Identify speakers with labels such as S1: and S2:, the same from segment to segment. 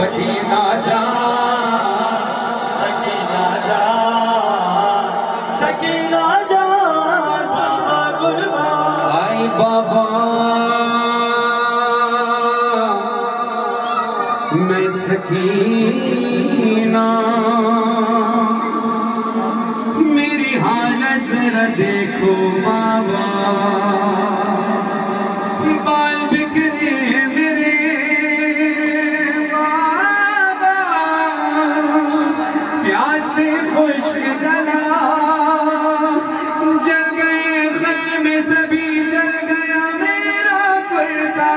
S1: सकीना जान, सकीना जान, सकीना जान बाबा कुर्बान। आई बाबा मैं सकीना, मेरी हालत जरा देखो बाबा, बाल बिखरे मेरे बाबा, प्यास से खुश्क गला, जल गए ख़ैमे सभी, जल गया मेरा कुर्ता,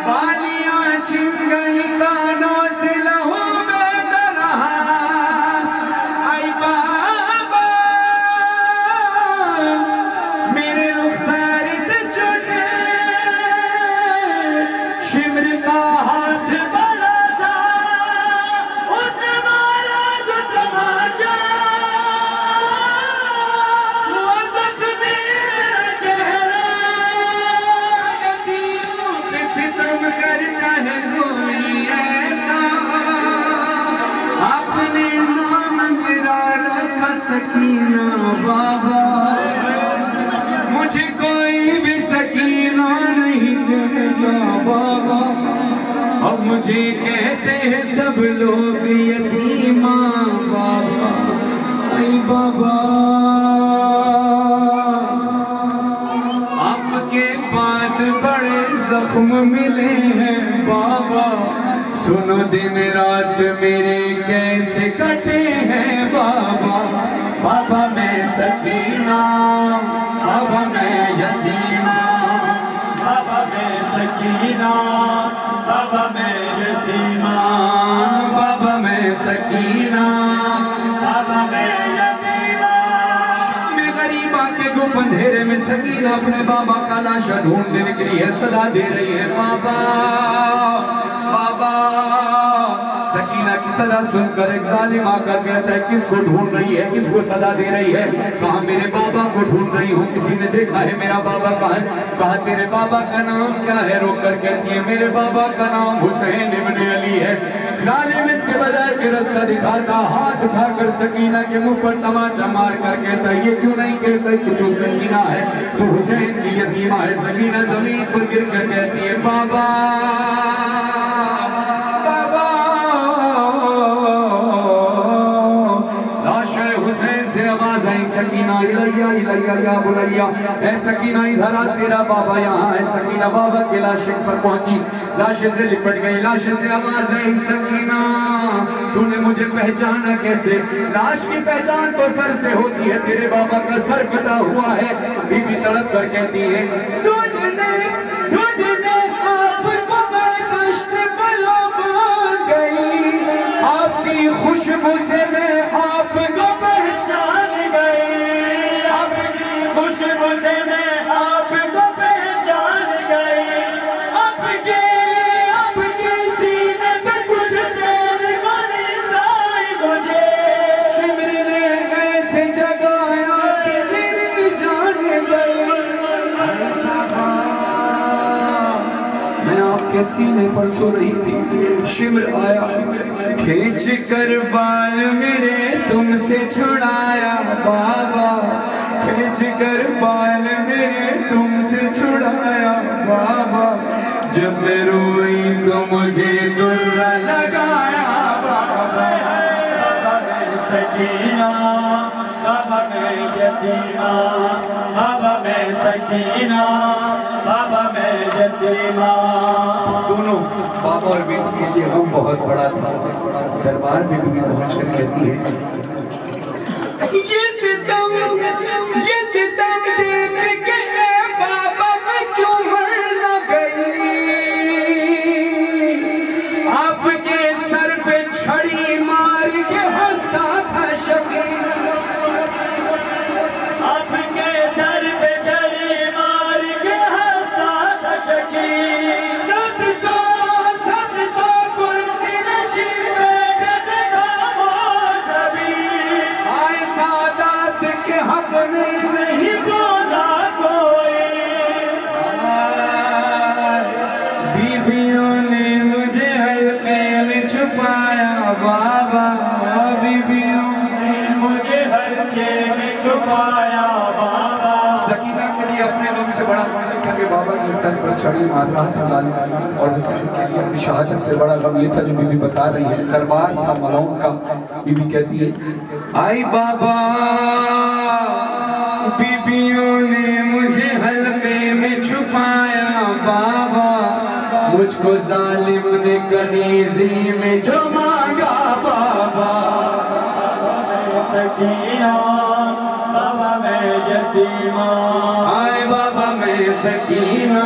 S1: बालियां छिन गई कानों से लहू बह रहा। आई बाबा मेरे रुखसार ते चढ़े, शिमर का हाथ बड़ा था, उसने मारा जो तमाचा, वो ज़ख्मी मेरा चेहरा, यतीमों पे सितम करता है कोई ऐसा, आपने नाम मेरा रखा सकीना बाबा, मुझे कोई भी सकीना नहीं कहता बाबा, अब मुझे कहते हैं सब लोग यतीमा बाबा। आई बाबा आपके बाद बड़े जख्म मिले हैं बाबा, सुनो दिन रात मेरे कैसे कटे हैं बाबा। बाबा मैं सकीना, बाबा मैं यतीमा, बाबा मैं सकीना, बाबा मैं यतीमा, बाबा मैं सकीना, बाबा मैं यतीमा। मैं गरीबा के गुप अंधेरे में सकीना अपने बाबा का लाशा ढूंढने निकली है, सदा दे रही है बाबा। बाबा सकीना की सदा सुनकर एक जालिम आकर कहता है किसको ढूंढ रही है, किसको सदा दे रही है? कहा मेरे बाबा को ढूंढ रही हूँ, किसी ने देखा है मेरा बाबा कहाँ है? कहा तेरे बाबा का नाम क्या है? रोकर कहती है मेरे बाबा का नाम हुसैन इब्ने अली है। जालिम इसके बजाय के रास्ता दिखाता, हाथ उठाकर सकीना के मुंह पर तमाचा मार कर कहता है ये क्यों नहीं कहता कि तू सकीना है, तू हुसैन की यतीमा है। सकीना जमीन पर गिर कर कहती है बाबा सकीना इलैया इलैया या बुलैया, ऐ सकीना इधर आ तेरा बाबा यहाँ है। सकीना बाबा के लाशे पर पहुंची, लाशे से लिपट गई, लाशे से आवाज आई सकीना तूने मुझे पहचाना कैसे? लाश की पहचान तो सर से होती है, तेरे बाबा का सर कटा हुआ है। बीबी तड़प कर कहती है ढूंढने ढूंढने आपको मैं दश्त बयाब गई, आपकी खुशबू से मैं आपको पहचान गई, आपकी खुशबू से मैं आपको पहचान गई। आपके सीने पे कुछ देर को नींद आई मुझे, शिमर ने ऐसे जगाया कि मेरी जान गई। मैं आपके सीने पर सो रही थी, शिमर आया खींच कर बाल मेरे तुमसे छुड़ाया बाबा, खींच कर बाल मेरे तुमसे छुड़ाया बाबा। जब मैं रोई तो मुझे दुर्रा लगाया बाबा। बाबा मैं सकीना, बाबा मैं यतीमा, बाबा मैं सकीना, बाबा मैं यतीमा। दोनों बाबा और बेटी के लिए गम बहुत बड़ा था। दरबार में भी पहुंच कर कहती है ये सितम देख के बाबा मैं क्यों मर न गई, आपके सर पे छड़ी मार के हंसता था शकील, आपके सर पे छड़ी मार के हंसता था शकील। 700 कुर्सी नशीन बैठे थे खामोश सभी, आए सादात के हक में
S2: छुपाया बाबा।
S1: सकीना के लिए अपने गम से बड़ा गम लिखा कि बाबा के सर पर छड़ी मार रहा था जालिम, और हुसैन के लिए अपनी शहादत से बड़ा गम ये था जो बीबी बता रही है। दरबार था मलौन का, बीबी कहती है आई बाबा बीबियों ने मुझे हल्के में छुपाया बाबा, मुझको जालिम ने कनीजी में जो मांगा बाबा।
S2: सकीना बाबा मैं यतीमा,
S1: आए बाबा मैं सकीना